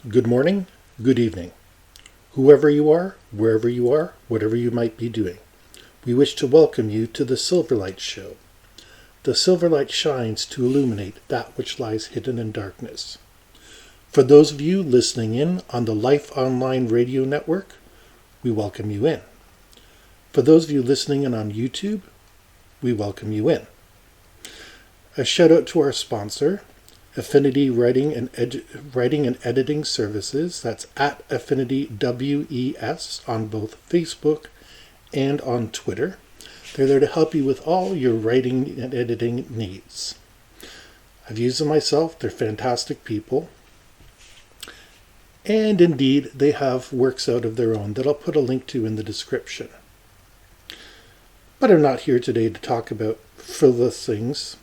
Good morning, good evening. Whoever you are, wherever you are, whatever you might be doing, we wish to welcome you to the Silverlight Show. The silverlight shines to illuminate that which lies hidden in darkness. For those of you listening in on the Life Online Radio Network, we welcome you in. For those of you listening in on YouTube, we welcome you in. A shout out to our sponsor, Affinity Writing and Editing Services. That's at Affinity WES on both Facebook and on Twitter. They're there to help you with all your writing and editing needs. I've used them myself. They're fantastic people. And indeed, they have works out of their own that I'll put a link to in the description. But I'm not here today to talk about frivolous things.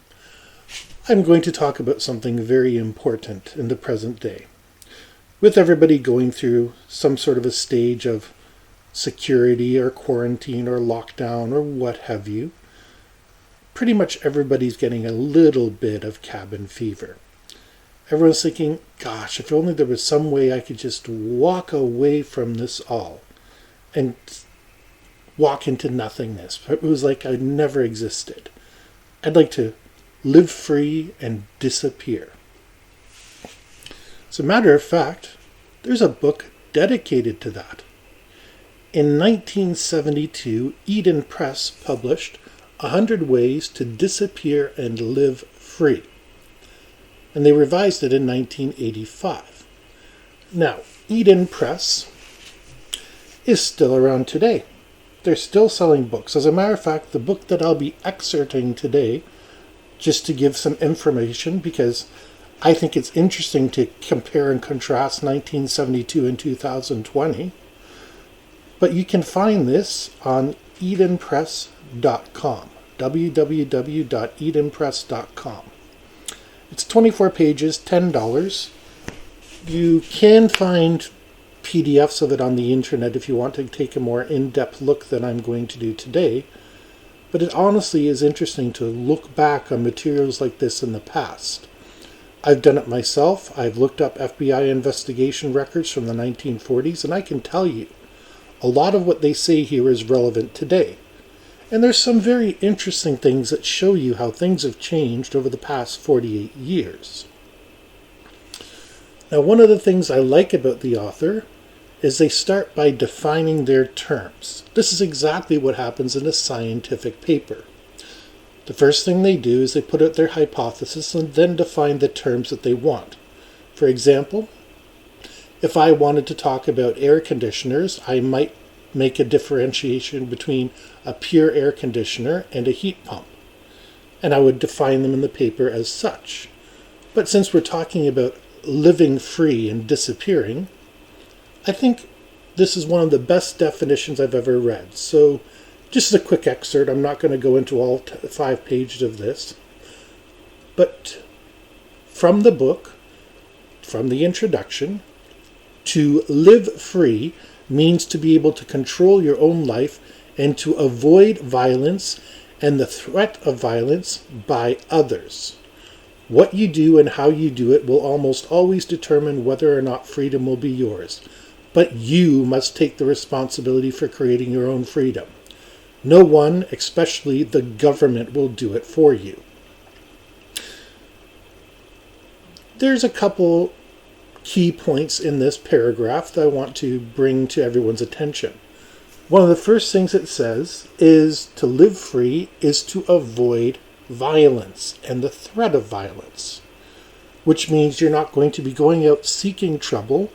I'm going to talk about something very important in the present day. With everybody going through some sort of a stage of security or quarantine or lockdown or what have you, pretty much everybody's getting a little bit of cabin fever. Everyone's thinking, gosh, if only there was some way I could just walk away from this all and walk into nothingness. It was like I never existed. I'd like to live free and disappear. As a matter of fact, there's a book dedicated to that. In 1972, Eden Press published 100 Ways to Disappear and Live Free. And they revised it in 1985. Now, Eden Press is still around today. They're still selling books. As a matter of fact, the book that I'll be excerpting today, just to give some information, because I think it's interesting to compare and contrast 1972 and 2020. But you can find this on edenpress.com, www.edenpress.com. It's 24 pages, $10. You can find PDFs of it on the internet if you want to take a more in-depth look than I'm going to do today. But it honestly is interesting to look back on materials like this in the past. I've done it myself. I've looked up FBI investigation records from the 1940s, and I can tell you, a lot of what they say here is relevant today. And there's some very interesting things that show you how things have changed over the past 48 years. Now, one of the things I like about the author is they start by defining their terms. This is exactly what happens in a scientific paper. The first thing they do is they put out their hypothesis and then define the terms that they want. For example, if I wanted to talk about air conditioners, I might make a differentiation between a pure air conditioner and a heat pump. And I would define them in the paper as such. But since we're talking about living free and disappearing, I think this is one of the best definitions I've ever read. So just a quick excerpt. I'm not going to go into all 5 pages of this. But from the book, from the introduction, to live free means to be able to control your own life and to avoid violence and the threat of violence by others. What you do and how you do it will almost always determine whether or not freedom will be yours. But you must take the responsibility for creating your own freedom. No one, especially the government, will do it for you. There's a couple key points in this paragraph that I want to bring to everyone's attention. One of the first things it says is to live free is to avoid violence and the threat of violence, which means you're not going to be going out seeking trouble,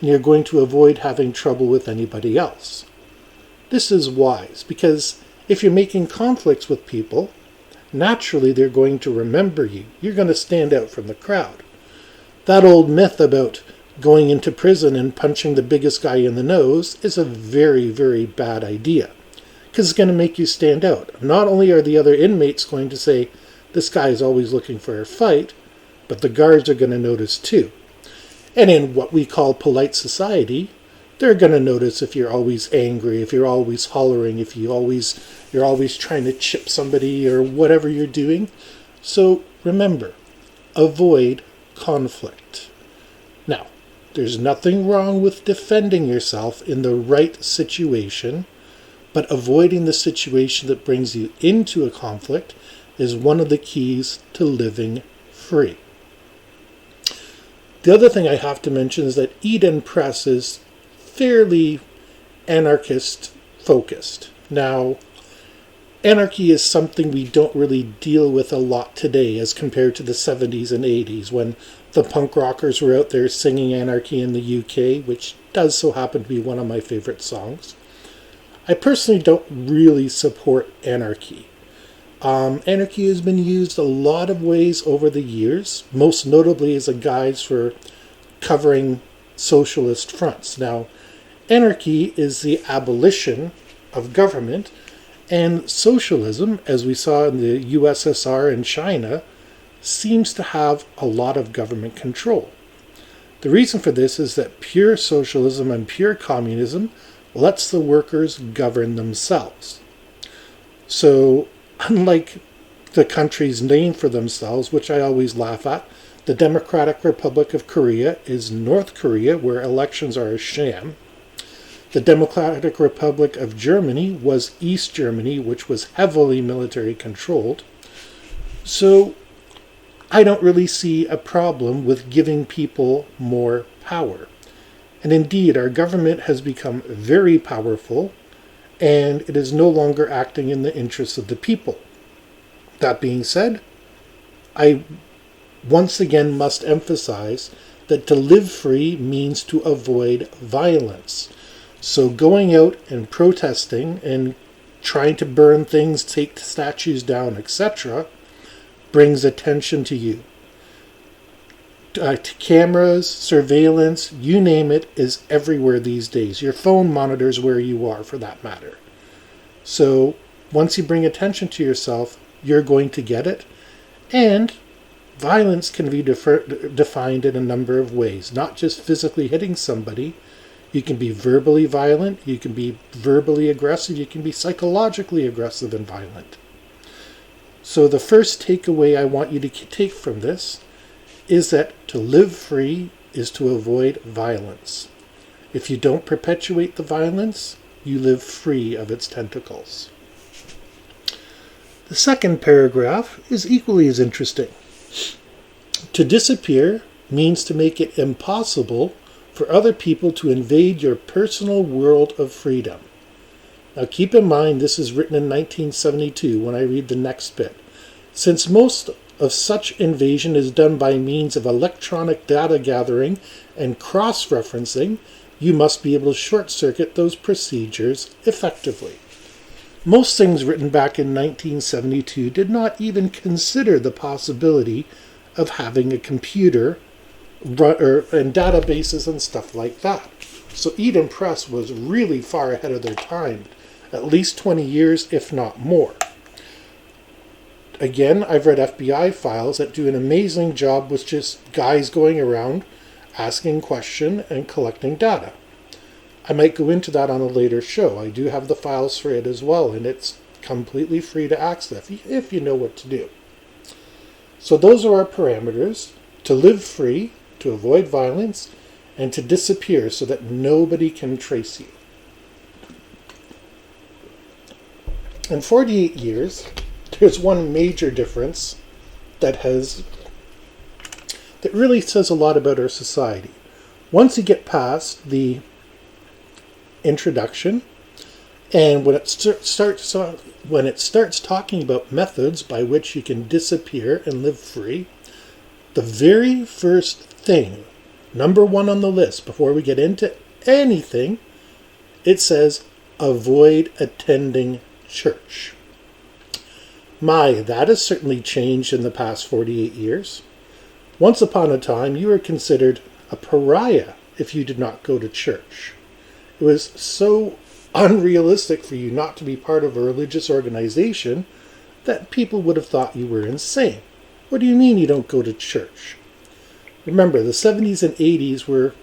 and you're going to avoid having trouble with anybody else. This is wise, because if you're making conflicts with people, naturally they're going to remember you. You're going to stand out from the crowd. That old myth about going into prison and punching the biggest guy in the nose is a very, very bad idea, because it's going to make you stand out. Not only are the other inmates going to say, this guy is always looking for a fight, but the guards are going to notice too. And in what we call polite society, they're going to notice if you're always angry, if you're always hollering, if you're always trying to chip somebody or whatever you're doing. So remember, avoid conflict. Now, There's nothing wrong with defending yourself in the right situation, but avoiding the situation that brings you into a conflict is one of the keys to living free. The other thing I have to mention is that Eden Press is fairly anarchist focused. Now, anarchy is something we don't really deal with a lot today as compared to the 70s and 80s when the punk rockers were out there singing Anarchy in the UK, which does so happen to be one of my favorite songs. I personally don't really support anarchy. Anarchy has been used a lot of ways over the years, most notably as a guise for covering socialist fronts. Now, anarchy is the abolition of government, and socialism, as we saw in the USSR and China, seems to have a lot of government control. The reason for this is that pure socialism and pure communism lets the workers govern themselves. So, unlike the countries named for themselves, which I always laugh at, the Democratic Republic of Korea is North Korea, where elections are a sham. The Democratic Republic of Germany was East Germany, which was heavily military controlled. So, I don't really see a problem with giving people more power. And indeed, our government has become very powerful, and it is no longer acting in the interests of the people. That being said, I once again must emphasize that to live free means to avoid violence. So going out and protesting and trying to burn things, take statues down, etc., brings attention to you. Cameras, surveillance, you name it, is everywhere these days. Your phone monitors where you are, for that matter. So once you bring attention to yourself, you're going to get it. And violence can be defined in a number of ways, not just physically hitting somebody. You can be verbally violent, you can be verbally aggressive, you can be psychologically aggressive and violent. So the first takeaway I want you to take from this is that to live free is to avoid violence. If you don't perpetuate the violence, you live free of its tentacles. The second paragraph is equally as interesting. To disappear means to make it impossible for other people to invade your personal world of freedom. Now keep in mind this is written in 1972 when I read the next bit. Since most of such invasion is done by means of electronic data gathering and cross-referencing, you must be able to short-circuit those procedures effectively. Most things written back in 1972 did not even consider the possibility of having a computer and databases and stuff like that. So Eden Press was really far ahead of their time, at least 20 years, if not more. Again, I've read FBI files that do an amazing job with just guys going around asking questions and collecting data. I might go into that on a later show. I do have the files for it as well, and it's completely free to access if you know what to do. So those are our parameters: to live free, to avoid violence, and to disappear so that nobody can trace you. In 48 years, there's one major difference that really says a lot about our society. Once you get past the introduction, and when it starts talking about methods by which you can disappear and live free, the very first thing, number one on the list, before we get into anything, it says avoid attending church. My, that has certainly changed in the past 48 years. Once upon a time, you were considered a pariah if you did not go to church. It was so unrealistic for you not to be part of a religious organization that people would have thought you were insane. What do you mean you don't go to church? Remember, the 70s and 80s were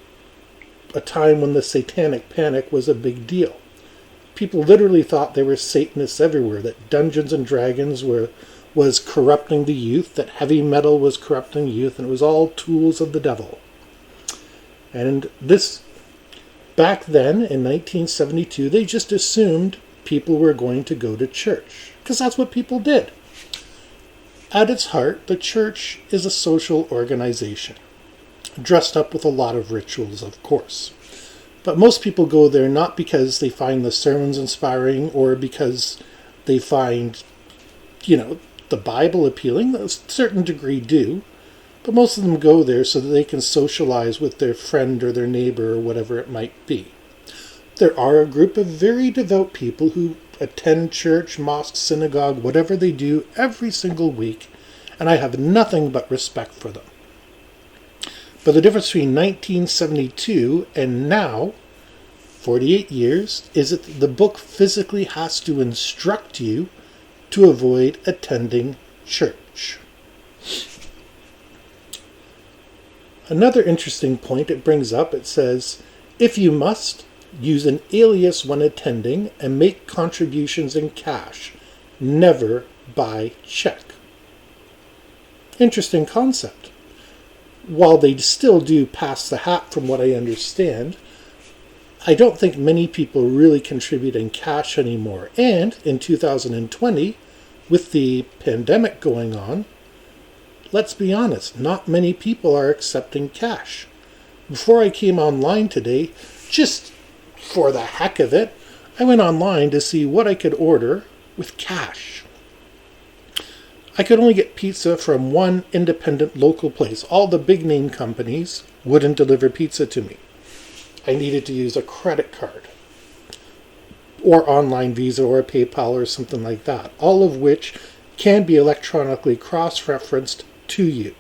a time when the satanic panic was a big deal. People literally thought there were Satanists everywhere, that Dungeons and Dragons was corrupting the youth, that heavy metal was corrupting youth, and it was all tools of the devil. And this, back then in 1972, they just assumed people were going to go to church, because that's what people did. At its heart, the church is a social organization, dressed up with a lot of rituals, of course. But most people go there not because they find the sermons inspiring or because they find, the Bible appealing. A certain degree do. But most of them go there so that they can socialize with their friend or their neighbor or whatever it might be. There are a group of very devout people who attend church, mosque, synagogue, whatever they do every single week, and I have nothing but respect for them. But the difference between 1972 and now, 48 years, is that the book physically has to instruct you to avoid attending church. Another interesting point it brings up, it says, if you must, use an alias when attending and make contributions in cash, never by check. Interesting concept. While they still do pass the hat from what I understand, I don't think many people really contribute in cash anymore. And in 2020, with the pandemic going on, let's be honest, not many people are accepting cash. Before I came online today, just for the heck of it, I went online to see what I could order with cash. I could only get pizza from one independent local place. All the big name companies wouldn't deliver pizza to me. I needed to use a credit card or online Visa or PayPal or something like that, all of which can be electronically cross-referenced to you.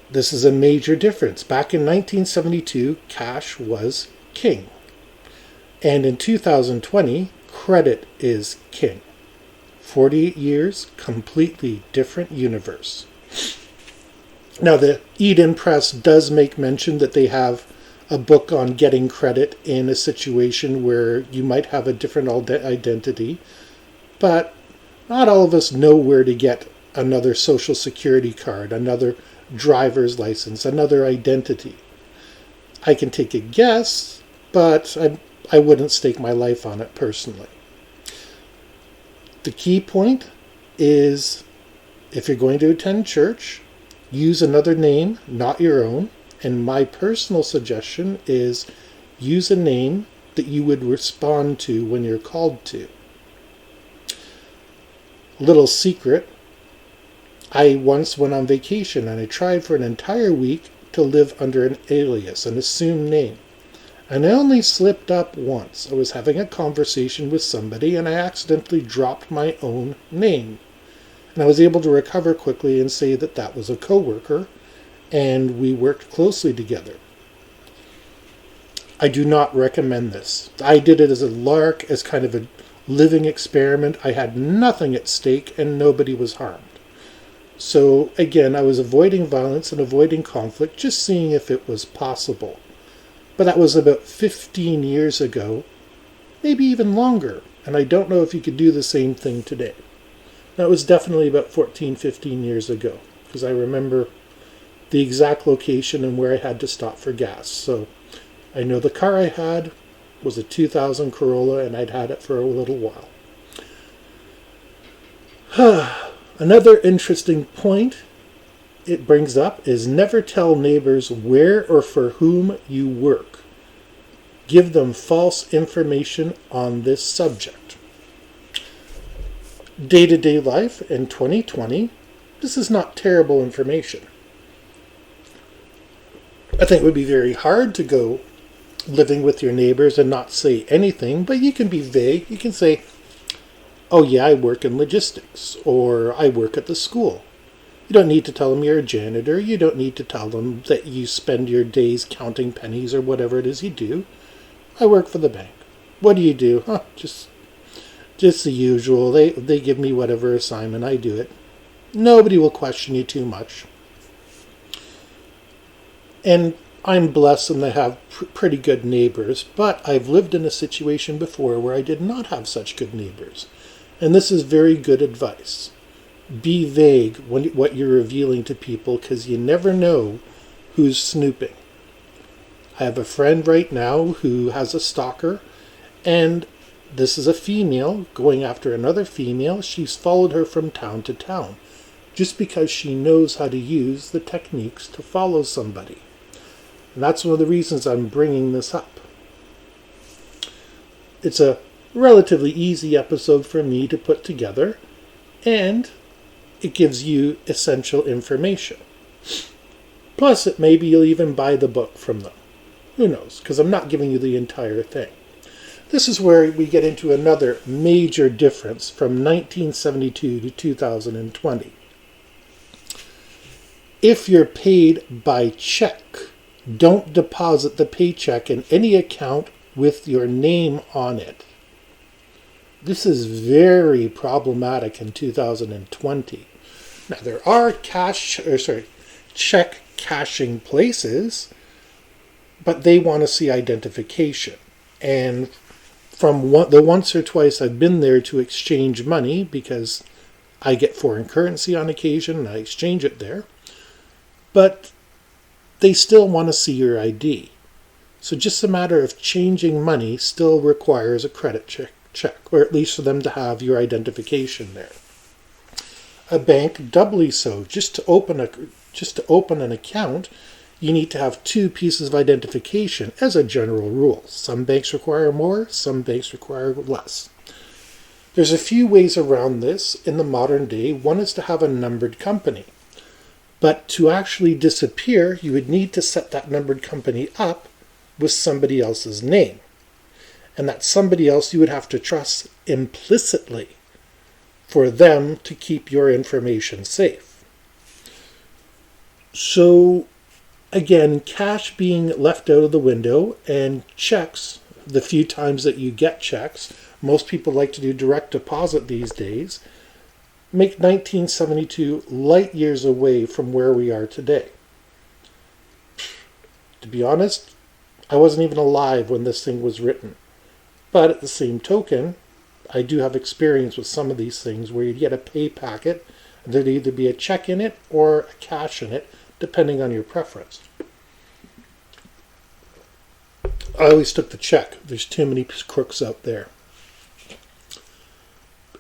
This is a major difference. Back in 1972, cash was king. And in 2020, credit is king. 48 years, completely different universe. Now, the Eden Press does make mention that they have a book on getting credit in a situation where you might have a different identity, but not all of us know where to get another social security card, another driver's license, another identity. I can take a guess, but I wouldn't stake my life on it personally. The key point is, if you're going to attend church, use another name, not your own. And my personal suggestion is use a name that you would respond to when you're called to. Little secret, I once went on vacation and I tried for an entire week to live under an alias, an assumed name. And I only slipped up once. I was having a conversation with somebody and I accidentally dropped my own name. And I was able to recover quickly and say that that was a coworker, and we worked closely together. I do not recommend this. I did it as a lark, as kind of a living experiment. I had nothing at stake and nobody was harmed. So again, I was avoiding violence and avoiding conflict, just seeing if it was possible. But that was about 15 years ago, maybe even longer, and I don't know if you could do the same thing today. That was definitely about 14, 15 years ago, because I remember the exact location and where I had to stop for gas. So I know the car I had was a 2000 Corolla, and I'd had it for a little while. Another interesting point it brings up is never tell neighbors where or for whom you work. Give them false information on this subject. Day-to-day life in 2020, this is not terrible information. I think it would be very hard to go living with your neighbors and not say anything, but you can be vague. You can say, oh yeah, I work in logistics, or I work at the school. You don't need to tell them you're a janitor. You don't need to tell them that you spend your days counting pennies or whatever it is you do. I work for the bank. What do you do? Just the usual. They give me whatever assignment, I do it. Nobody will question you too much. And I'm blessed and I have pretty good neighbors, but I've lived in a situation before where I did not have such good neighbors. And this is very good advice. be vague what you're revealing to people, because you never know who's snooping. I have a friend right now who has a stalker, and this is a female going after another female. She's followed her from town to town just because she knows how to use the techniques to follow somebody. And that's one of the reasons I'm bringing this up. It's a relatively easy episode for me to put together, and it gives you essential information. Plus, maybe you'll even buy the book from them. Who knows? Because I'm not giving you the entire thing. This is where we get into another major difference from 1972 to 2020. If you're paid by check, don't deposit the paycheck in any account with your name on it. This is very problematic in 2020. Now, there are check cashing places, but they want to see identification. And from the once or twice I've been there to exchange money, because I get foreign currency on occasion and I exchange it there, but they still want to see your ID. So just a matter of changing money still requires a credit check, or at least for them to have your identification there. A bank, doubly so. Just to open an account, you need to have 2 pieces of identification as a general rule. Some banks require more, some banks require less. There's a few ways around this in the modern day. One is to have a numbered company. But to actually disappear, you would need to set that numbered company up with somebody else's name. And that somebody else you would have to trust implicitly for them to keep your information safe. So, again, cash being left out of the window, and checks, the few times that you get checks, most people like to do direct deposit these days, make 1972 light years away from where we are today. To be honest, I wasn't even alive when this thing was written. But at the same token, I do have experience with some of these things where you'd get a pay packet, and there'd either be a check in it or a cash in it, depending on your preference. I always took the check. There's too many crooks out there.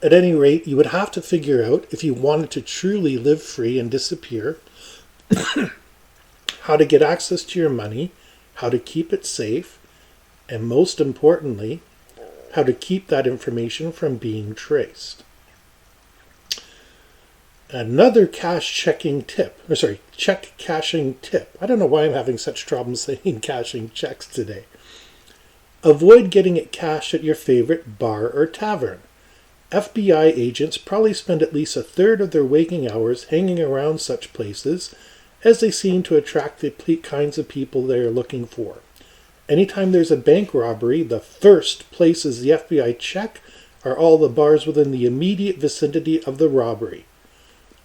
At any rate, you would have to figure out, if you wanted to truly live free and disappear, how to get access to your money, how to keep it safe, and most importantly, how to keep that information from being traced. Another check cashing tip. I don't know why I'm having such trouble saying cashing checks today. Avoid getting it cashed at your favorite bar or tavern. FBI agents probably spend at least a third of their waking hours hanging around such places, as they seem to attract the kinds of people they are looking for. Anytime there's a bank robbery, the first places the FBI check are all the bars within the immediate vicinity of the robbery.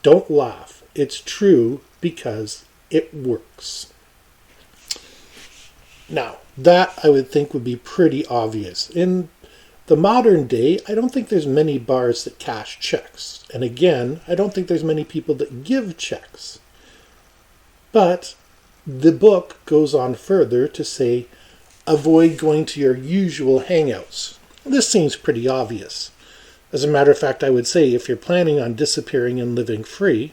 Don't laugh. It's true, because it works. Now, that I would think would be pretty obvious. In the modern day, I don't think there's many bars that cash checks. And again, I don't think there's many people that give checks. But the book goes on further to say, avoid going to your usual hangouts. This seems pretty obvious. As a matter of fact, I would say if you're planning on disappearing and living free,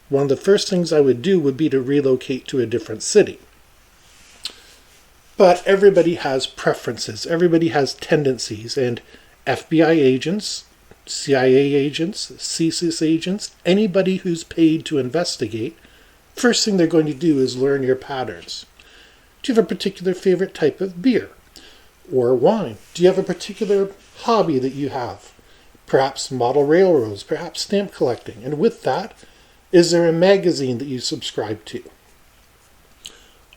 one of the first things I would do would be to relocate to a different city. But everybody has preferences. Everybody has tendencies. And FBI agents, CIA agents, CSIS agents, anybody who's paid to investigate, first thing they're going to do is learn your patterns. Do you have a particular favorite type of beer or wine? Do you have a particular hobby that you have? Perhaps model railroads, perhaps stamp collecting. And with that, is there a magazine that you subscribe to?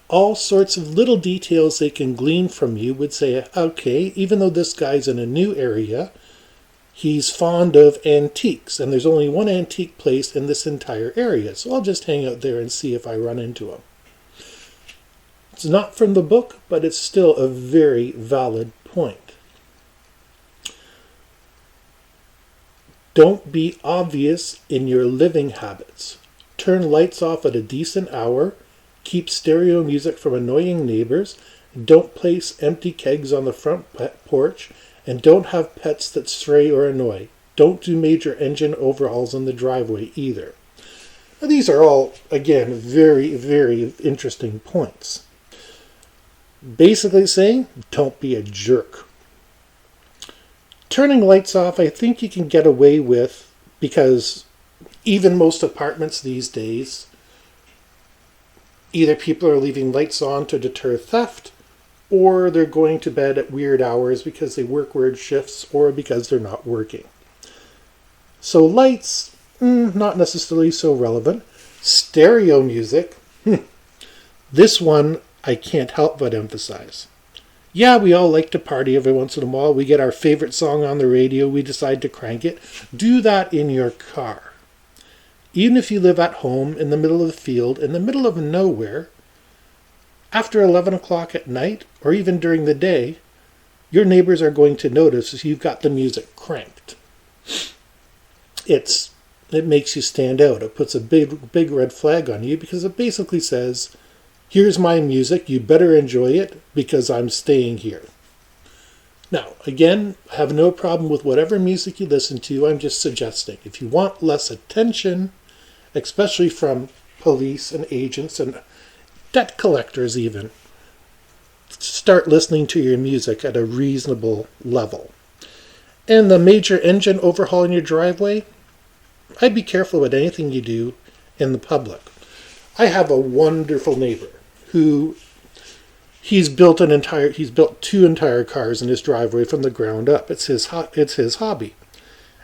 All sorts of little details they can glean from you would say, okay, even though this guy's in a new area, he's fond of antiques, and there's only one antique place in this entire area, so I'll just hang out there and see if I run into him. It's not from the book, but it's still a very valid point. Don't be obvious in your living habits. Turn lights off at a decent hour. Keep stereo music from annoying neighbors. Don't place empty kegs on the front porch. And don't have pets that stray or annoy. Don't do major engine overhauls in the driveway either. Now, these are all, again, very, very interesting points. Basically saying, don't be a jerk. Turning lights off, I think you can get away with, because even most apartments these days, either people are leaving lights on to deter theft, or they're going to bed at weird hours because they work weird shifts, or because they're not working. So lights, not necessarily so relevant. Stereo music, this one I can't help but emphasize. Yeah, we all like to party every once in a while. We get our favorite song on the radio. We decide to crank it. Do that in your car. Even if you live at home in the middle of the field, in the middle of nowhere, after 11 o'clock at night, or even during the day, your neighbors are going to notice if you've got the music cranked. It makes you stand out. It puts a big red flag on you because it basically says, here's my music, you better enjoy it because I'm staying here. Now, again, I have no problem with whatever music you listen to. I'm just suggesting, if you want less attention, especially from police and agents and debt collectors even, start listening to your music at a reasonable level. And the major engine overhaul in your driveway, I'd be careful with anything you do in the public. I have a wonderful neighbor who he's built two entire cars in his driveway from the ground up. It's his hobby.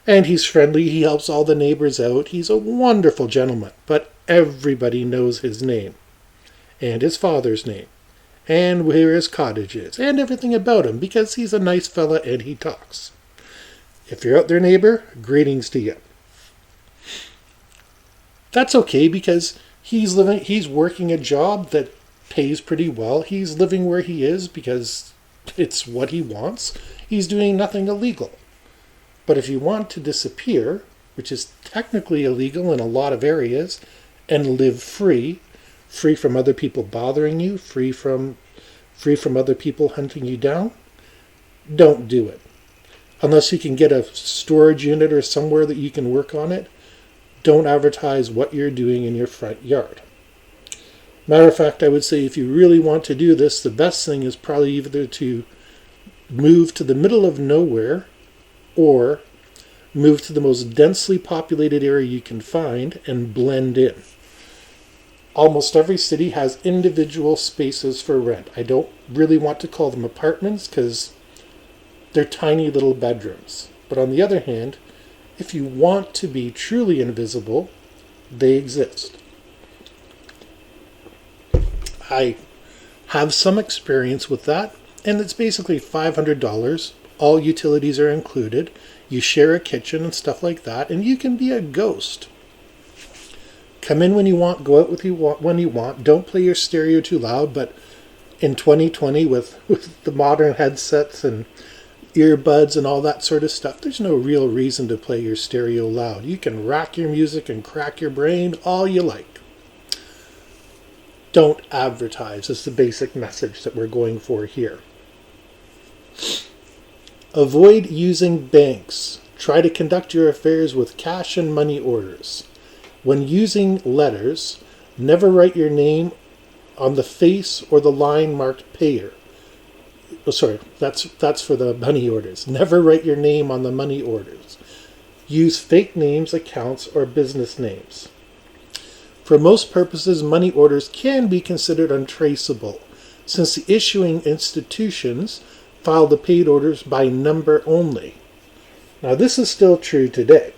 And he's friendly. He helps all the neighbors out. He's a wonderful gentleman. But everybody knows his name and his father's name and where his cottage is and everything about him because he's a nice fella and he talks. If you're out there, neighbor, greetings to you. That's okay because he's working a job that pays pretty well. He's living where he is because it's what he wants. He's doing nothing illegal. But if you want to disappear, which is technically illegal in a lot of areas, and live free from other people bothering you, free from other people hunting you down, don't do it. Unless you can get a storage unit or somewhere that you can work on it, don't advertise what you're doing in your front yard. Matter of fact, I would say if you really want to do this, the best thing is probably either to move to the middle of nowhere or move to the most densely populated area you can find and blend in. Almost every city has individual spaces for rent. I don't really want to call them apartments because they're tiny little bedrooms. But on the other hand, if you want to be truly invisible, they exist. I have some experience with that, and it's basically $500. All utilities are included. You share a kitchen and stuff like that, and you can be a ghost. Come in when you want, go out when you want. Don't play your stereo too loud, but in 2020 with the modern headsets and earbuds and all that sort of stuff, there's no real reason to play your stereo loud. You can rack your music and crack your brain all you like. Don't advertise is the basic message that we're going for here. Avoid using banks. Try to conduct your affairs with cash and money orders. When using letters, never write your name on the face or the line marked payer. Oh, sorry, that's for the money orders. Never write your name on the money orders. Use fake names, accounts, or business names. For most purposes, money orders can be considered untraceable, since the issuing institutions file the paid orders by number only. Now, this is still true today.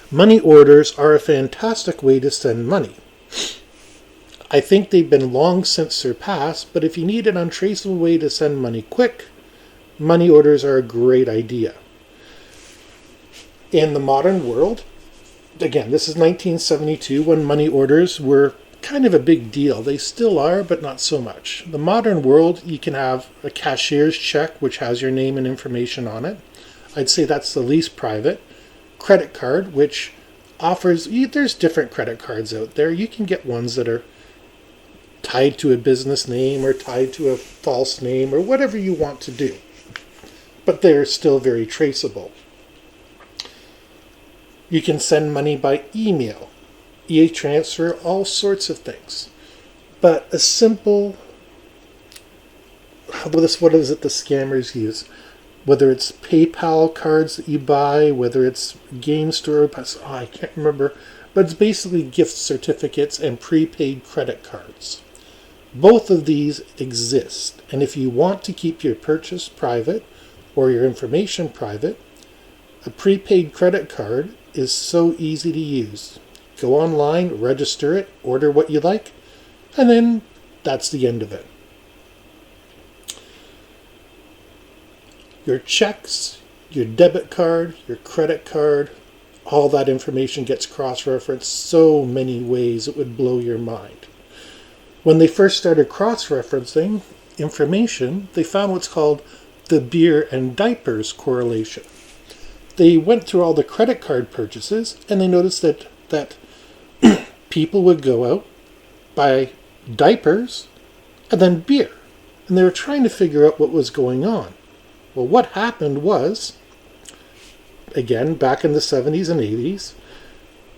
Money orders are a fantastic way to send money. I think they've been long since surpassed, but if you need an untraceable way to send money quick, money orders are a great idea. In the modern world, again, this is 1972 when money orders were kind of a big deal. They still are, but not so much. The modern world, you can have a cashier's check which has your name and information on it. I'd say that's the least private. credit card, which offers, there's different credit cards out there. You can get ones that are tied to a business name or tied to a false name or whatever you want to do. But they're still very traceable. You can send money by email, e-transfer, all sorts of things. But a simple, what is it the scammers use? Whether it's PayPal cards that you buy, whether it's Game Store, I can't remember. But it's basically gift certificates and prepaid credit cards. Both of these exist. And if you want to keep your purchase private or your information private, a prepaid credit card is so easy to use. Go online, register it, order what you like, and then that's the end of it. Your checks, your debit card, your credit card, all that information gets cross-referenced so many ways it would blow your mind. When they first started cross-referencing information, they found what's called the beer and diapers correlation. They went through all the credit card purchases and they noticed that people would go out, buy diapers, and then beer. And they were trying to figure out what was going on. Well, what happened was, again, back in the 70s and 80s,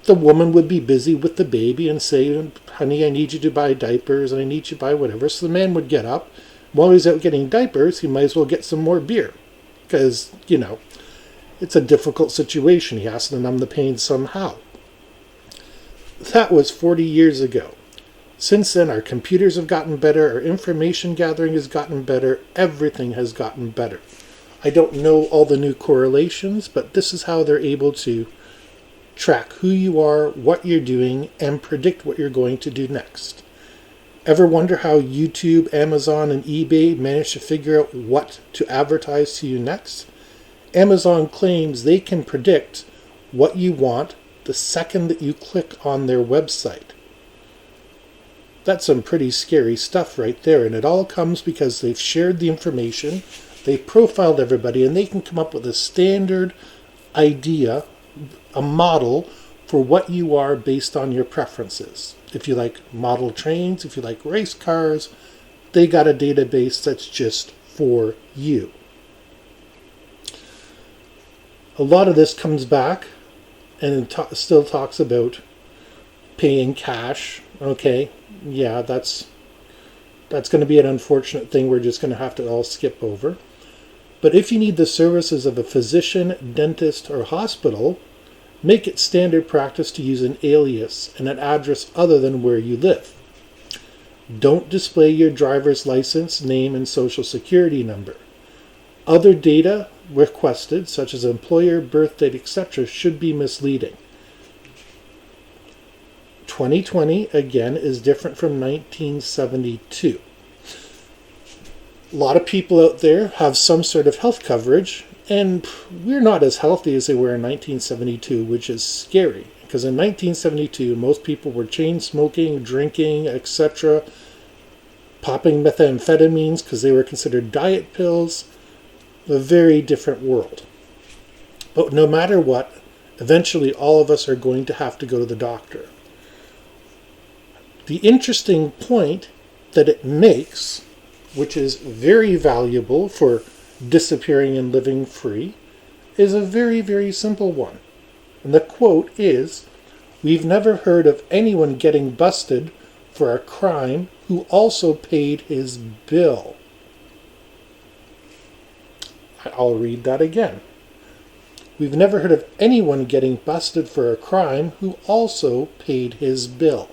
the woman would be busy with the baby and say, honey, I need you to buy diapers and I need you to buy whatever. So the man would get up. While he's out getting diapers, he might as well get some more beer. Because, it's a difficult situation. He has to numb the pain somehow. That was 40 years ago. Since then, our computers have gotten better, our information gathering has gotten better, everything has gotten better. I don't know all the new correlations, but this is how they're able to track who you are, what you're doing, and predict what you're going to do next. Ever wonder how YouTube, Amazon, and eBay manage to figure out what to advertise to you next? Amazon claims they can predict what you want the second that you click on their website. That's some pretty scary stuff right there, and it all comes because they've shared the information, they've profiled everybody, and they can come up with a standard idea, a model for what you are based on your preferences. If you like model trains, if you like race cars, they got a database that's just for you. A lot of this comes back and still talks about paying cash. Okay, yeah, that's going to be an unfortunate thing we're just going to have to all skip over. But if you need the services of a physician, dentist, or hospital, make it standard practice to use an alias and an address other than where you live. Don't display your driver's license, name, and social security number. Other data requested, such as employer, birth date, etc., should be misleading. 2020, again, is different from 1972. A lot of people out there have some sort of health coverage, and we're not as healthy as they were in 1972, which is scary. Because in 1972, most people were chain smoking, drinking, etc., popping methamphetamines because they were considered diet pills. A very different world. But no matter what, eventually all of us are going to have to go to the doctor. The interesting point that it makes, which is very valuable for disappearing and living free, is a very, very simple one. And the quote is, "We've never heard of anyone getting busted for a crime who also paid his bill." I'll read that again. "We've never heard of anyone getting busted for a crime who also paid his bill."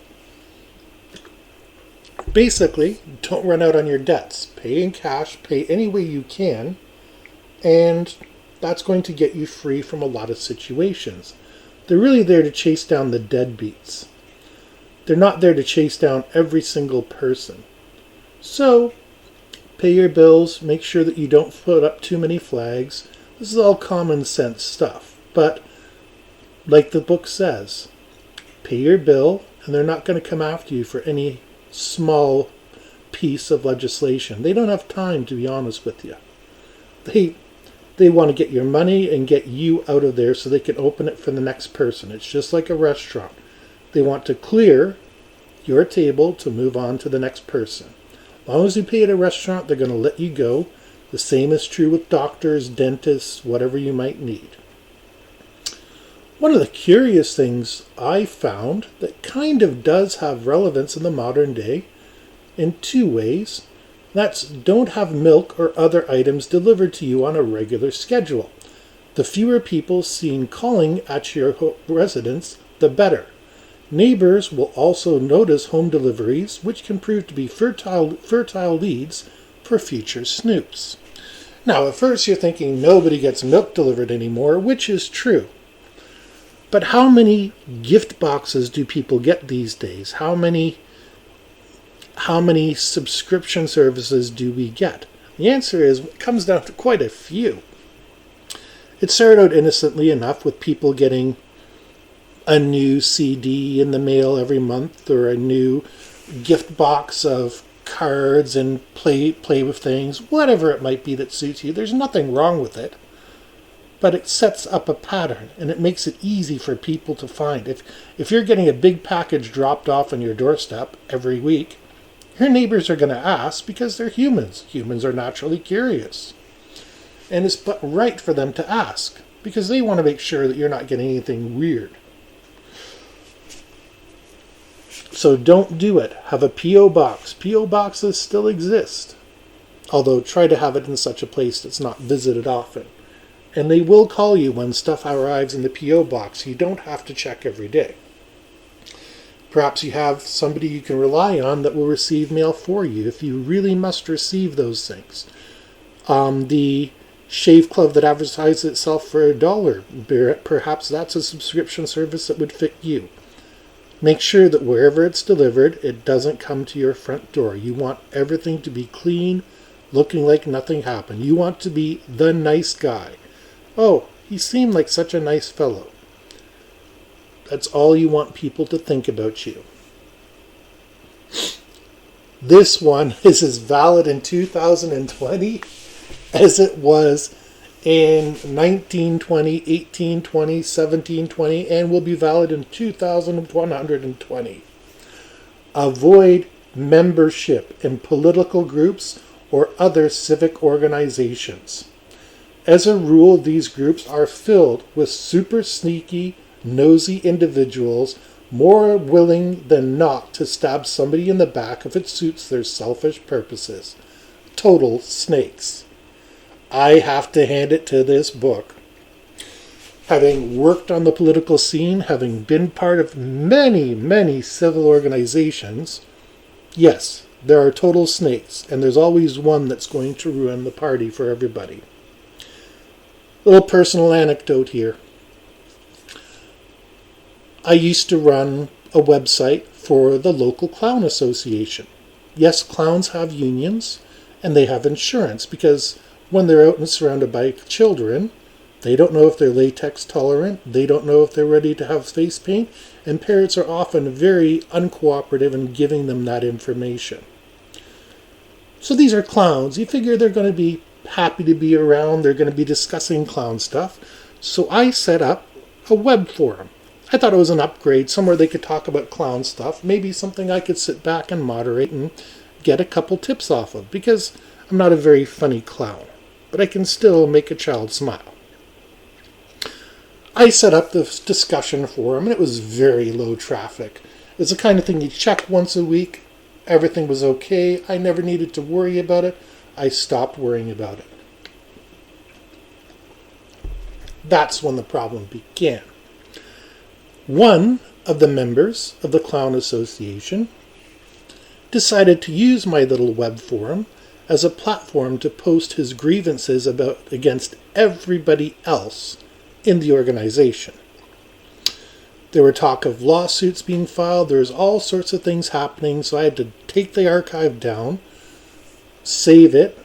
Basically, don't run out on your debts. Pay in cash, pay any way you can, and that's going to get you free from a lot of situations. They're really there to chase down the deadbeats. They're not there to chase down every single person. So, pay your bills, make sure that you don't put up too many flags. This is all common sense stuff. But, like the book says, pay your bill, and they're not going to come after you for any small piece of legislation. They don't have time, to be honest with you. They want to get your money and get you out of there so they can open it for the next person. It's just like a restaurant. They want to clear your table to move on to the next person. As long as you pay at a restaurant, they're going to let you go. The same is true with doctors, dentists, whatever you might need. One of the curious things I found that kind of does have relevance in the modern day in two ways. That's don't have milk or other items delivered to you on a regular schedule. The fewer people seen calling at your residence, the better. Neighbors will also notice home deliveries, which can prove to be fertile leads for future snoops. Now, at first you're thinking nobody gets milk delivered anymore, which is true. But how many gift boxes do people get these days? How many subscription services do we get? The answer is, it comes down to quite a few. It started out innocently enough with people getting a new CD in the mail every month, or a new gift box of cards and play with things, whatever it might be that suits you. There's nothing wrong with it. But it sets up a pattern, and it makes it easy for people to find. If you're getting a big package dropped off on your doorstep every week, your neighbors are going to ask because they're humans. Humans are naturally curious. And it's but right for them to ask because they want to make sure that you're not getting anything weird. So don't do it. Have a P.O. box. P.O. boxes still exist. Although try to have it in such a place that's not visited often. And they will call you when stuff arrives in the P.O. box. You don't have to check every day. Perhaps you have somebody you can rely on that will receive mail for you if you really must receive those things. The shave club that advertises itself for $1, perhaps that's a subscription service that would fit you. Make sure that wherever it's delivered, it doesn't come to your front door. You want everything to be clean, looking like nothing happened. You want to be the nice guy. Oh, he seemed like such a nice fellow. That's all you want people to think about you. This one is as valid in 2020 as it was in 1920, 1820, 1720, and will be valid in 2120. Avoid membership in political groups or other civic organizations. As a rule, these groups are filled with super sneaky, nosy individuals more willing than not to stab somebody in the back if it suits their selfish purposes. Total snakes. I have to hand it to this book. Having worked on the political scene, having been part of many, many civil organizations, yes, there are total snakes, and there's always one that's going to ruin the party for everybody. Little personal anecdote here. I used to run a website for the local clown association. Yes, clowns have unions, and they have insurance, because when they're out and surrounded by children, they don't know if they're latex tolerant, they don't know if they're ready to have face paint, and parents are often very uncooperative in giving them that information. So these are clowns. You figure they're going to be happy to be around, they're going to be discussing clown stuff. So I set up a web forum. I thought it was an upgrade, somewhere they could talk about clown stuff, maybe something I could sit back and moderate and get a couple tips off of, because I'm not a very funny clown, but I can still make a child smile. I set up this discussion forum, and it was very low traffic. It's the kind of thing you check once a week. Everything was okay. I never needed to worry about it. I stopped worrying about it. That's when the problem began. One of the members of the Clown Association decided to use my little web forum as a platform to post his grievances against everybody else in the organization. There were talk of lawsuits being filed. There was all sorts of things happening, so I had to take the archive down, save it,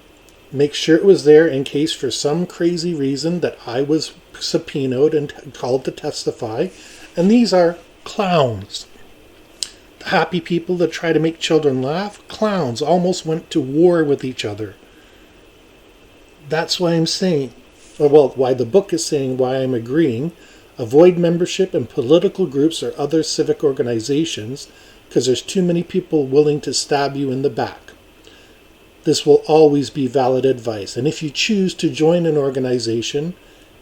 make sure it was there in case for some crazy reason that I was subpoenaed and called to testify. And these are clowns. The happy people that try to make children laugh, clowns almost went to war with each other. That's why I'm saying, why the book is saying why I'm agreeing. Avoid membership in political groups or other civic organizations because there's too many people willing to stab you in the back. This will always be valid advice. And if you choose to join an organization,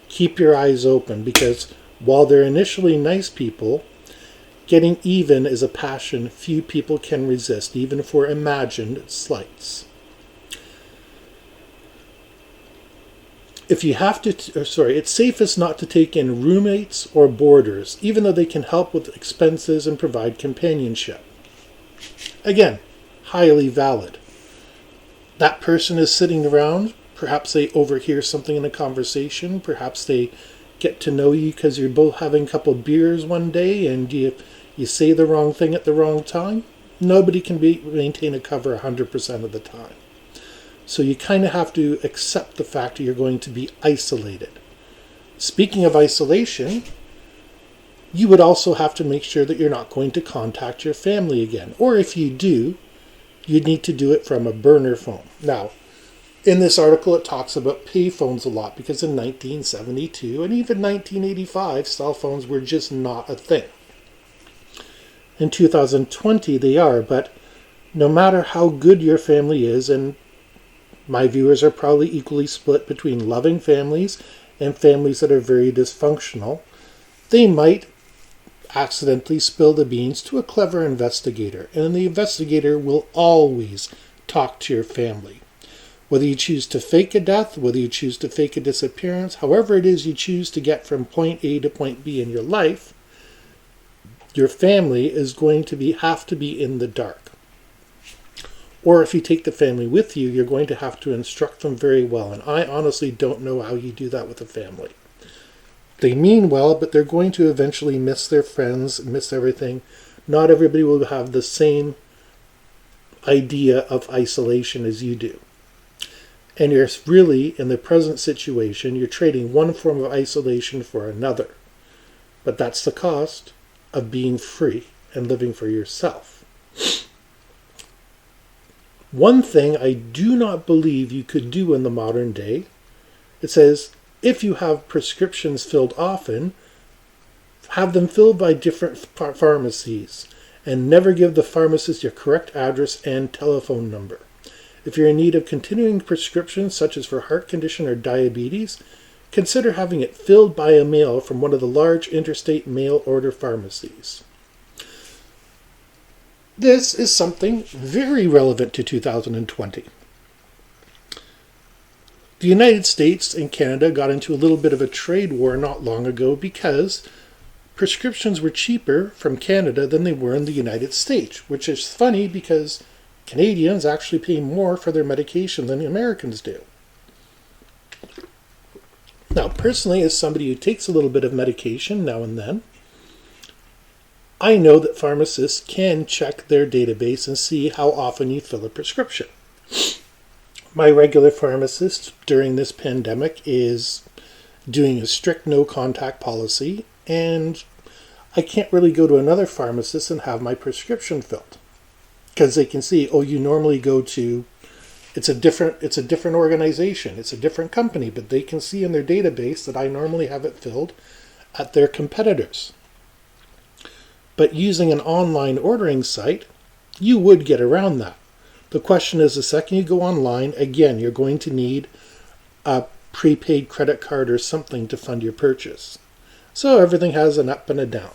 keep your eyes open because while they're initially nice people, getting even is a passion few people can resist, even for imagined slights. If you have to, it's safest not to take in roommates or boarders, even though they can help with expenses and provide companionship. Again, highly valid. That person is sitting around, perhaps they overhear something in a conversation, perhaps they get to know you because you're both having a couple of beers one day and you say the wrong thing at the wrong time. Nobody can maintain a cover 100% of the time. So you kind of have to accept the fact that you're going to be isolated. Speaking of isolation, you would also have to make sure that you're not going to contact your family again. Or if you do, you'd need to do it from a burner phone. Now, in this article, it talks about payphones a lot because in 1972 and even 1985, cell phones were just not a thing. In 2020, they are, but no matter how good your family is, and my viewers are probably equally split between loving families and families that are very dysfunctional, they might accidentally spill the beans to a clever investigator, and the investigator will always talk to your family. Whether you choose to fake a death, whether you choose to fake a disappearance, however it is you choose to get from point A to point B in your life, your family is going to have to be in the dark. Or if you take the family with you, you're going to have to instruct them very well. And I honestly don't know how you do that with a family. They mean well, but they're going to eventually miss their friends, miss everything. Not everybody will have the same idea of isolation as you do. And you're really, in the present situation, you're trading one form of isolation for another. But that's the cost of being free and living for yourself. One thing I do not believe you could do in the modern day, it says, if you have prescriptions filled often, have them filled by different pharmacies, and never give the pharmacist your correct address and telephone number. If you're in need of continuing prescriptions, such as for heart condition or diabetes, consider having it filled by a mail from one of the large interstate mail order pharmacies. This is something very relevant to 2020. The United States and Canada got into a little bit of a trade war not long ago because prescriptions were cheaper from Canada than they were in the United States, which is funny because Canadians actually pay more for their medication than the Americans do. Now, personally, as somebody who takes a little bit of medication now and then, I know that pharmacists can check their database and see how often you fill a prescription. My regular pharmacist during this pandemic is doing a strict no-contact policy, and I can't really go to another pharmacist and have my prescription filled because they can see, oh, you normally go to, it's a different organization, it's a different company, but they can see in their database that I normally have it filled at their competitors. But using an online ordering site, you would get around that. The question is, the second you go online, again, you're going to need a prepaid credit card or something to fund your purchase. So everything has an up and a down.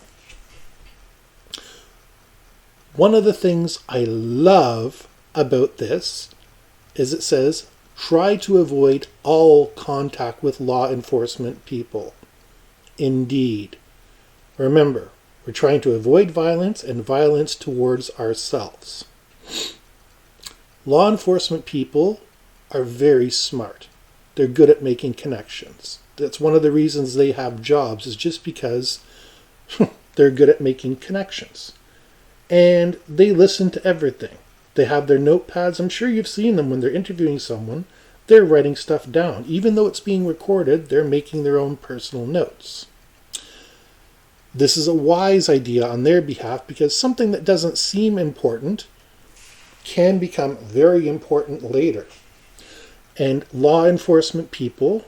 One of the things I love about this is it says, try to avoid all contact with law enforcement people. Indeed. Remember, we're trying to avoid violence and violence towards ourselves. Law enforcement people are very smart. They're good at making connections. That's one of the reasons they have jobs, is just because they're good at making connections. And they listen to everything. They have their notepads. I'm sure you've seen them when they're interviewing someone. They're writing stuff down. Even though it's being recorded, they're making their own personal notes. This is a wise idea on their behalf because something that doesn't seem important can become very important later. And law enforcement people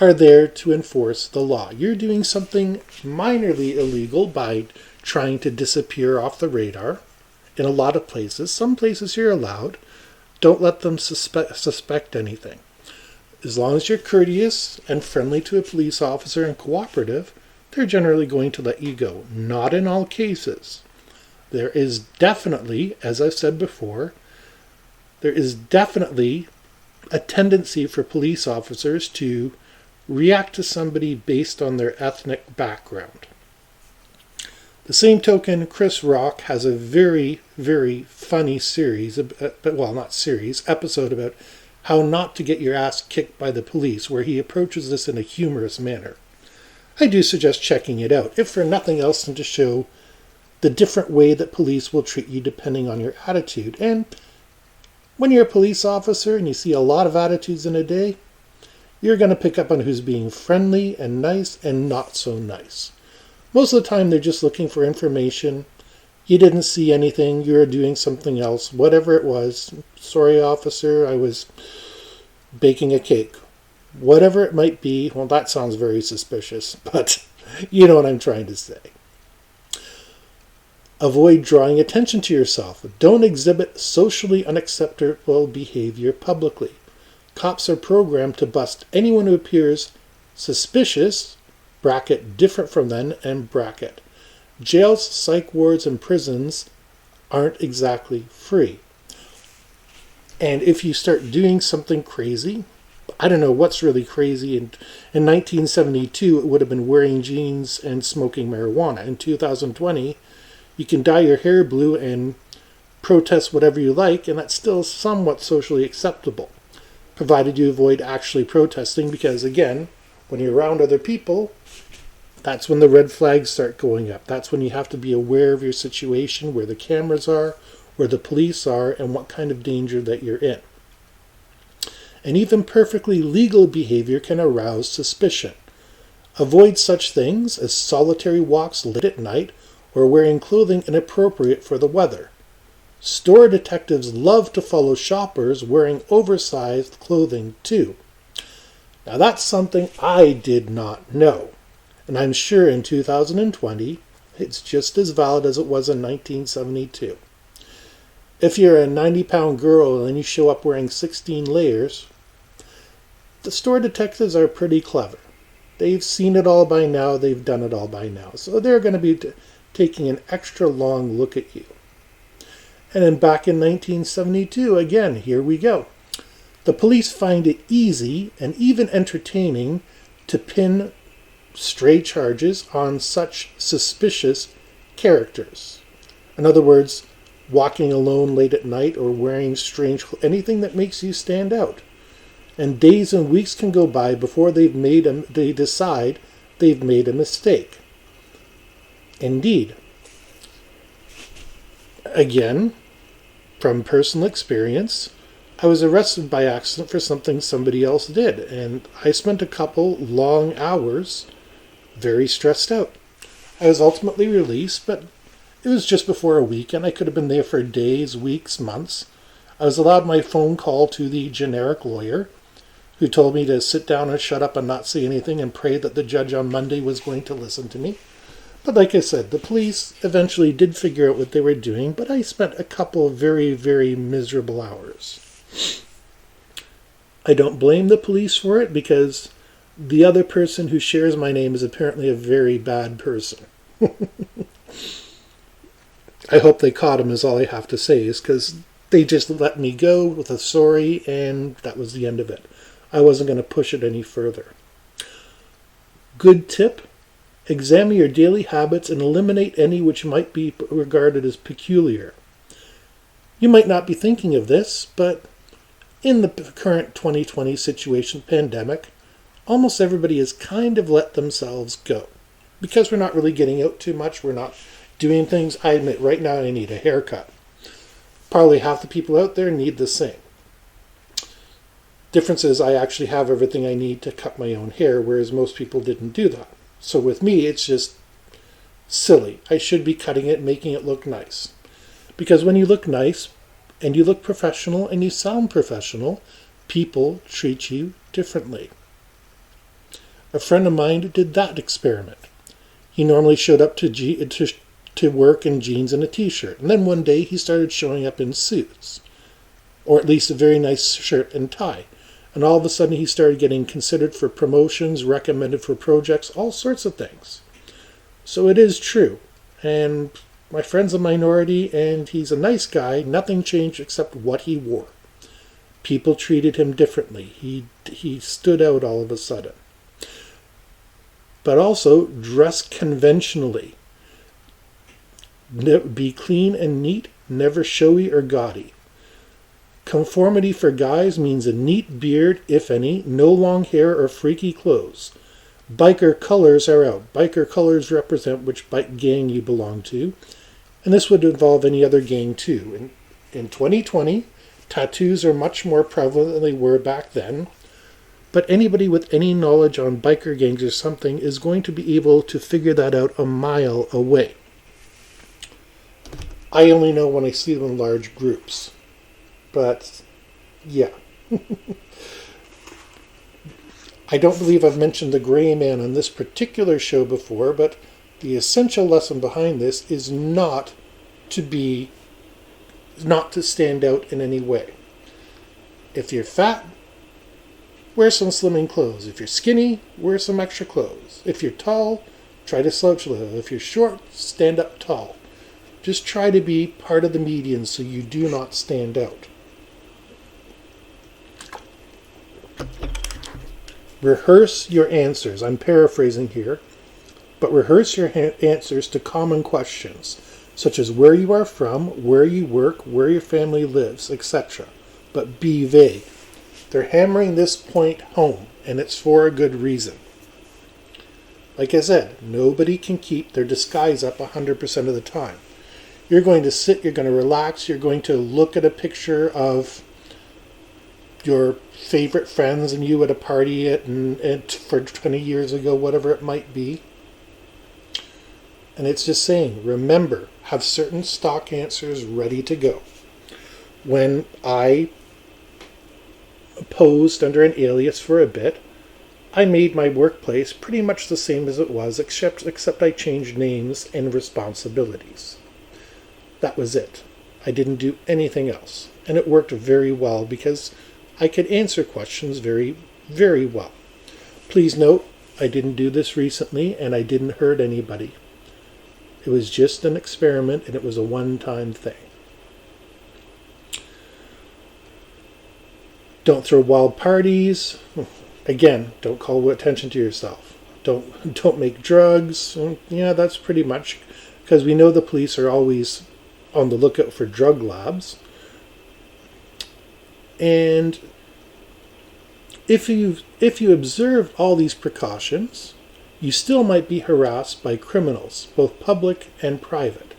are there to enforce the law. You're doing something minorly illegal by trying to disappear off the radar in a lot of places. Some places you're allowed. Don't let them suspect anything. As long as you're courteous and friendly to a police officer and cooperative, they're generally going to let you go. Not in all cases. There is definitely, as I've said before, there is definitely a tendency for police officers to react to somebody based on their ethnic background. The same token, Chris Rock has a very, very funny episode about how not to get your ass kicked by the police, where he approaches this in a humorous manner. I do suggest checking it out, if for nothing else than to show the different way that police will treat you depending on your attitude. And when you're a police officer and you see a lot of attitudes in a day, you're going to pick up on who's being friendly and nice and not so nice. Most of the time, they're just looking for information. You didn't see anything. You were doing something else. Whatever it was. Sorry, officer, I was baking a cake. Whatever it might be. Well, that sounds very suspicious, but you know what I'm trying to say. Avoid drawing attention to yourself. Don't exhibit socially unacceptable behavior publicly. Cops are programmed to bust anyone who appears suspicious, bracket different from them, and bracket. Jails, psych wards, and prisons aren't exactly free. And if you start doing something crazy, I don't know what's really crazy. In 1972, it would have been wearing jeans and smoking marijuana. In 2020, you can dye your hair blue and protest whatever you like, and that's still somewhat socially acceptable, provided you avoid actually protesting, because again, when you're around other people, that's when the red flags start going up. That's when you have to be aware of your situation, where the cameras are, where the police are, and what kind of danger that you're in. And even perfectly legal behavior can arouse suspicion. Avoid such things as solitary walks late at night or wearing clothing inappropriate for the weather. Store detectives love to follow shoppers wearing oversized clothing too. Now that's something I did not know. And I'm sure in 2020, it's just as valid as it was in 1972. If you're a 90-pound girl and you show up wearing 16 layers, the store detectives are pretty clever. They've seen it all by now, they've done it all by now. So they're going to be taking an extra long look at you. And then back in 1972, again, here we go. The police find it easy and even entertaining to pin stray charges on such suspicious characters. In other words, walking alone late at night or wearing strange anything that makes you stand out. And days and weeks can go by before they decide they've made a mistake. Indeed. Again, from personal experience, I was arrested by accident for something somebody else did, and I spent a couple long hours very stressed out. I was ultimately released, but it was just before a weekend. I could have been there for days, weeks, months. I was allowed my phone call to the generic lawyer, who told me to sit down and shut up and not say anything and pray that the judge on Monday was going to listen to me. But like I said, the police eventually did figure out what they were doing, but I spent a couple of very, very miserable hours. I don't blame the police for it, because the other person who shares my name is apparently a very bad person. I hope they caught him, is all I have to say, is because they just let me go with a sorry, and that was the end of it. I wasn't going to push it any further. Good tip: examine your daily habits and eliminate any which might be regarded as peculiar. You might not be thinking of this, but in the current 2020 situation, pandemic, almost everybody has kind of let themselves go. Because we're not really getting out too much, we're not doing things. I admit right now I need a haircut. Probably half the people out there need the same. Difference is I actually have everything I need to cut my own hair, whereas most people didn't do that. So with me, it's just silly. I should be cutting it, making it look nice. Because when you look nice, and you look professional, and you sound professional, people treat you differently. A friend of mine did that experiment. He normally showed up to work in jeans and a t-shirt. And then one day he started showing up in suits. Or at least a very nice shirt and tie. And all of a sudden he started getting considered for promotions, recommended for projects, all sorts of things. So it is true. And my friend's a minority and he's a nice guy. Nothing changed except what he wore. People treated him differently. He stood out all of a sudden. But also dress conventionally. Be clean and neat, never showy or gaudy. Conformity for guys means a neat beard, if any, no long hair or freaky clothes. Biker colors are out. Biker colors represent which bike gang you belong to. And this would involve any other gang too. In 2020, tattoos are much more prevalent than they were back then. But anybody with any knowledge on biker gangs or something is going to be able to figure that out a mile away. I only know when I see them in large groups. But, yeah. I don't believe I've mentioned the gray man on this particular show before, but the essential lesson behind this is not to stand out in any way. If you're fat, wear some slimming clothes. If you're skinny, wear some extra clothes. If you're tall, try to slouch a little. If you're short, stand up tall. Just try to be part of the median so you do not stand out. Rehearse your answers. I'm paraphrasing here. But rehearse your answers to common questions, such as where you are from, where you work, where your family lives, etc. But be vague. They're hammering this point home, and it's for a good reason. Like I said, nobody can keep their disguise up 100% of the time. You're going to sit, you're going to relax, you're going to look at a picture of your favorite friends and you at a party for 20 years ago, whatever it might be. And it's just saying, remember, have certain stock answers ready to go. When I posed under an alias for a bit, I made my workplace pretty much the same as it was, except I changed names and responsibilities. That was it. I didn't do anything else. And it worked very well because I could answer questions very, very well. Please note, I didn't do this recently and I didn't hurt anybody. It was just an experiment and it was a one-time thing. Don't throw wild parties. Again, don't call attention to yourself. Don't make drugs. Yeah, that's pretty much because we know the police are always on the lookout for drug labs. And if you observe all these precautions, you still might be harassed by criminals, both public and private.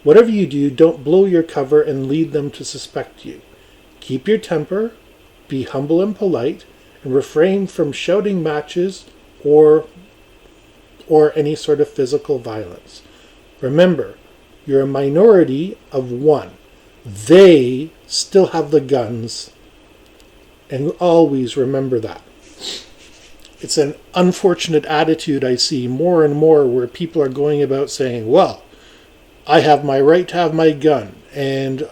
Whatever you do, don't blow your cover and lead them to suspect you. Keep your temper, be humble and polite, and refrain from shouting matches or any sort of physical violence. Remember, you're a minority of one. They still have the guns, and always remember that. It's an unfortunate attitude I see more and more where people are going about saying, well, I have my right to have my gun, and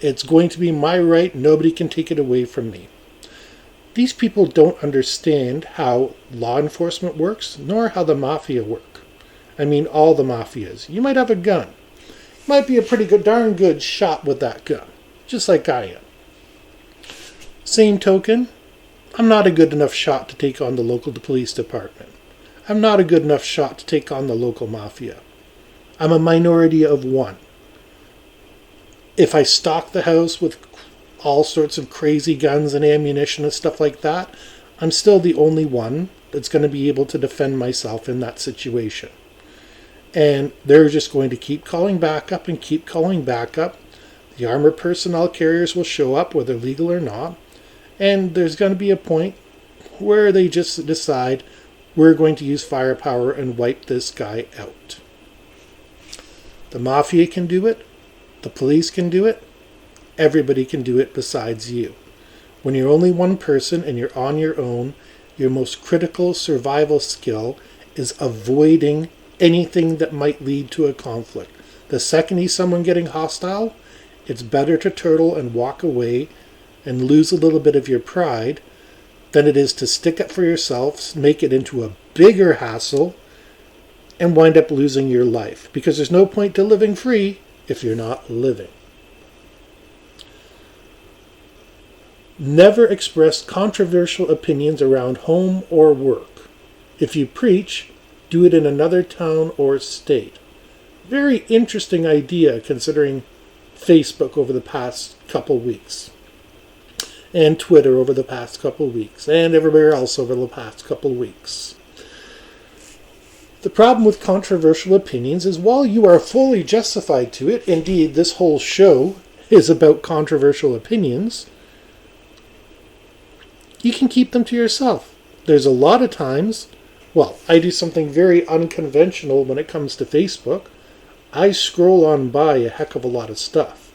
it's going to be my right, nobody can take it away from me. These people don't understand how law enforcement works, nor how the mafia work. I mean, all the mafias. You might have a gun. You might be a pretty good, darn good shot with that gun, just like I am. Same token, I'm not a good enough shot to take on the local police department. I'm not a good enough shot to take on the local mafia. I'm a minority of one. If I stock the house with all sorts of crazy guns and ammunition and stuff like that, I'm still the only one that's going to be able to defend myself in that situation. And they're just going to keep calling back up and keep calling back up. The armored personnel carriers will show up whether legal or not. And there's going to be a point where they just decide we're going to use firepower and wipe this guy out. The mafia can do it. The police can do it. Everybody can do it besides you. When you're only one person and you're on your own, your most critical survival skill is avoiding anything that might lead to a conflict. The second you see someone getting hostile, it's better to turtle and walk away and lose a little bit of your pride than it is to stick up for yourself, make it into a bigger hassle, and wind up losing your life. Because there's no point to living free if you're not living. Never express controversial opinions around home or work. If you preach, do it in another town or state. Very interesting idea considering Facebook over the past couple weeks, and Twitter over the past couple weeks, and everywhere else over the past couple weeks. The problem with controversial opinions is while you are fully justified to it, indeed this whole show is about controversial opinions, you can keep them to yourself. There's a lot of times, well, I do something very unconventional when it comes to Facebook. I scroll on by a heck of a lot of stuff.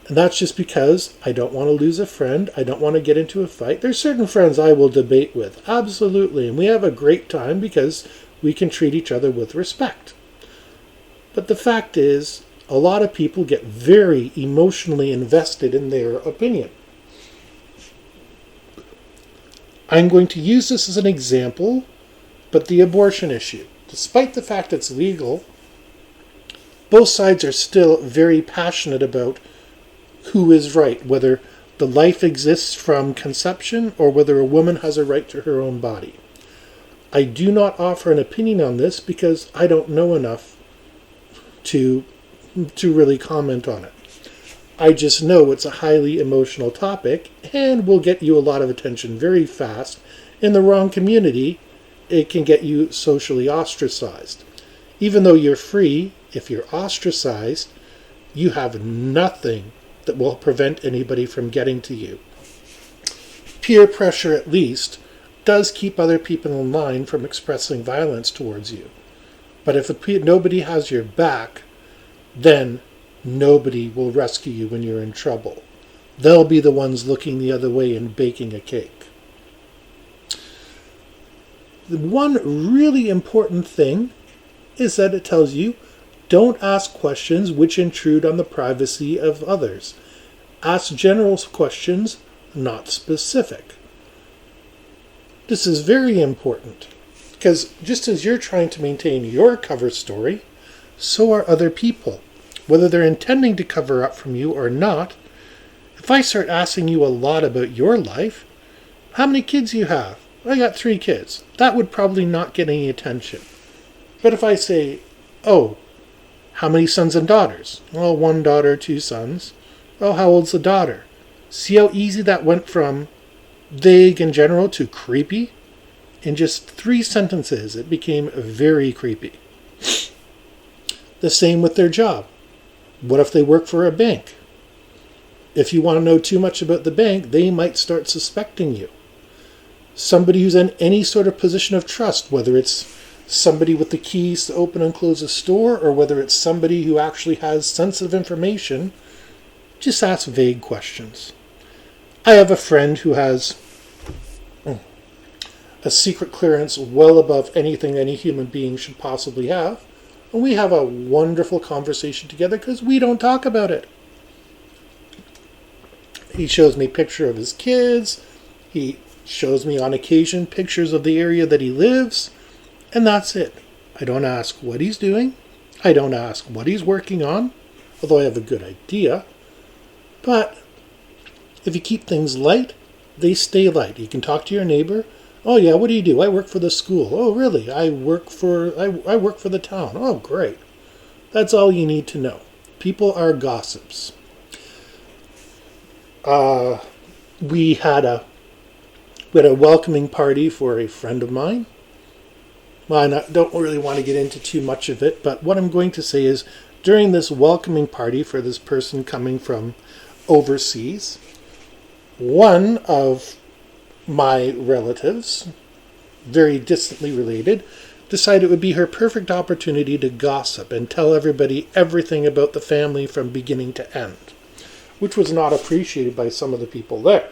And that's just because I don't want to lose a friend. I don't want to get into a fight. There's certain friends I will debate with, absolutely. And we have a great time because we can treat each other with respect. But the fact is, a lot of people get very emotionally invested in their opinion. I'm going to use this as an example, but the abortion issue. Despite the fact it's legal, both sides are still very passionate about who is right, whether the life exists from conception or whether a woman has a right to her own body. I do not offer an opinion on this because I don't know enough to really comment on it. I just know it's a highly emotional topic and will get you a lot of attention very fast. In the wrong community, it can get you socially ostracized. Even though you're free, if you're ostracized, you have nothing that will prevent anybody from getting to you. Peer pressure, at least, does keep other people in line from expressing violence towards you. But if nobody has your back, then nobody will rescue you when you're in trouble. They'll be the ones looking the other way and baking a cake. The one really important thing is that it tells you don't ask questions which intrude on the privacy of others. Ask general questions, not specific. This is very important because just as you're trying to maintain your cover story, so are other people. Whether they're intending to cover up from you or not, if I start asking you a lot about your life, how many kids you have? I got 3 kids. That would probably not get any attention. But if I say, oh, how many sons and daughters? Well, 1 daughter, 2 sons. Oh, how old's the daughter? See how easy that went from vague and general to creepy? In just 3 sentences, it became very creepy. The same with their job. What if they work for a bank? If you want to know too much about the bank, they might start suspecting you. Somebody who's in any sort of position of trust, whether it's somebody with the keys to open and close a store, or whether it's somebody who actually has sensitive information, just ask vague questions. I have a friend who has a secret clearance well above anything any human being should possibly have. And we have a wonderful conversation together because we don't talk about it. He shows me a picture of his kids. He shows me on occasion pictures of the area that he lives. And that's it. I don't ask what he's doing. I don't ask what he's working on, although I have a good idea. But if you keep things light, they stay light. You can talk to your neighbor. Oh yeah, what do you do? I work for the school. Oh really? I work for the town. Oh great. That's all you need to know. People are gossips. We had a welcoming party for a friend of mine. Well, I don't really want to get into too much of it, but what I'm going to say is during this welcoming party for this person coming from overseas, one of my relatives, very distantly related, decided it would be her perfect opportunity to gossip and tell everybody everything about the family from beginning to end, which was not appreciated by some of the people there.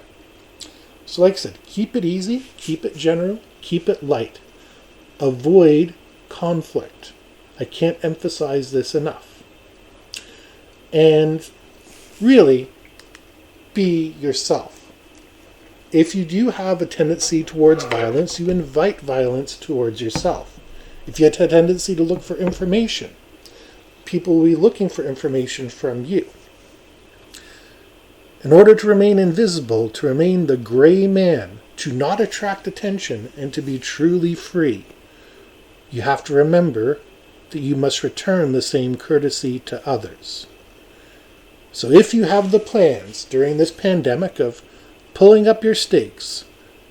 So like I said, keep it easy, keep it general, keep it light. Avoid conflict. I can't emphasize this enough. And really, be yourself. If you do have a tendency towards violence, you invite violence towards yourself. If you have a tendency to look for information, people will be looking for information from you. In order to remain invisible, to remain the gray man, to not attract attention, and to be truly free, you have to remember that you must return the same courtesy to others. So if you have the plans during this pandemic of pulling up your stakes,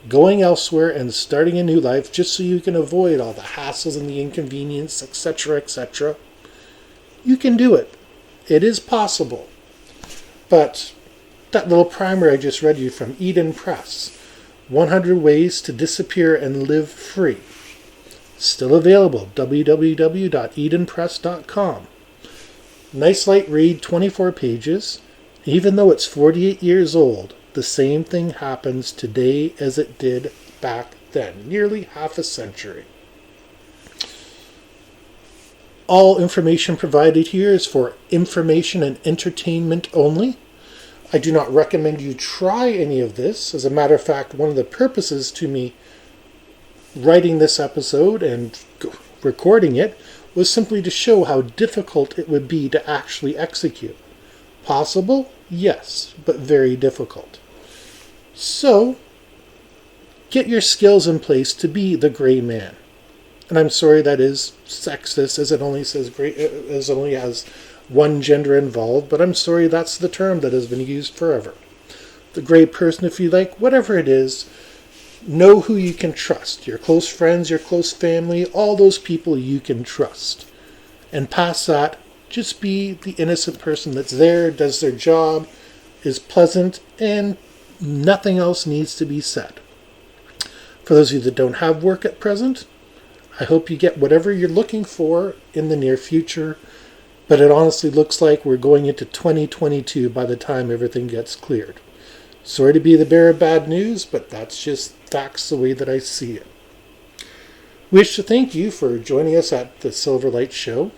going elsewhere and starting a new life just so you can avoid all the hassles and the inconvenience, etc., you can do it. It is possible. But that little primer I just read you from Eden Press, 100 Ways to Disappear and Live Free, still available, www.edenpress.com. Nice light read, 24 pages. Even though it's 48 years old, the same thing happens today as it did back then, nearly half a century. All information provided here is for information and entertainment only. I do not recommend you try any of this. As a matter of fact, one of the purposes to me writing this episode and recording it was simply to show how difficult it would be to actually execute. Possible? Yes, but very difficult. So, get your skills in place to be the gray man. And I'm sorry that is sexist, as it only says gray, as it only has one gender involved, but I'm sorry that's the term that has been used forever. The gray person, if you like, whatever it is, know who you can trust. Your close friends, your close family, all those people you can trust. And past that, just be the innocent person that's there, does their job, is pleasant, and nothing else needs to be said. For those of you that don't have work at present, I hope you get whatever you're looking for in the near future, but it honestly looks like we're going into 2022 by the time everything gets cleared. Sorry to be the bearer of bad news, but that's just facts the way that I see it. Wish to thank you for joining us at the Silverlight Show.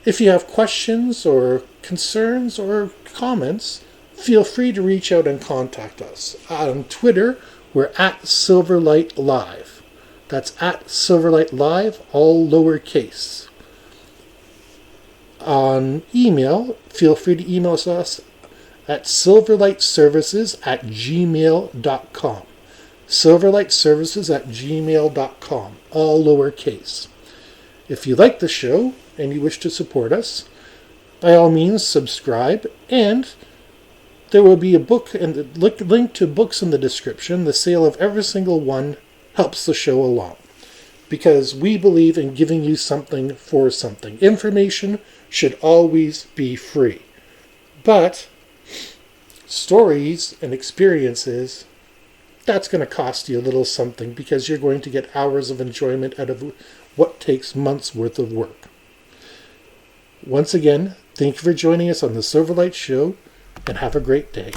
If you have questions or concerns or comments, feel free to reach out and contact us. On Twitter, we're at Silverlight Live. That's at Silverlight Live, all lowercase. On email, feel free to email us at silverlightservices@gmail.com. silverlightservices@gmail.com, all lowercase. If you like the show and you wish to support us, by all means subscribe, and there will be a book and a link to books in the description. The sale of every single one helps the show along, because we believe in giving you something for something. Information should always be free, but stories and experiences, that's going to cost you a little something, because you're going to get hours of enjoyment out of what takes months worth of work. Once again, thank you for joining us on the Silverlight Show, and have a great day.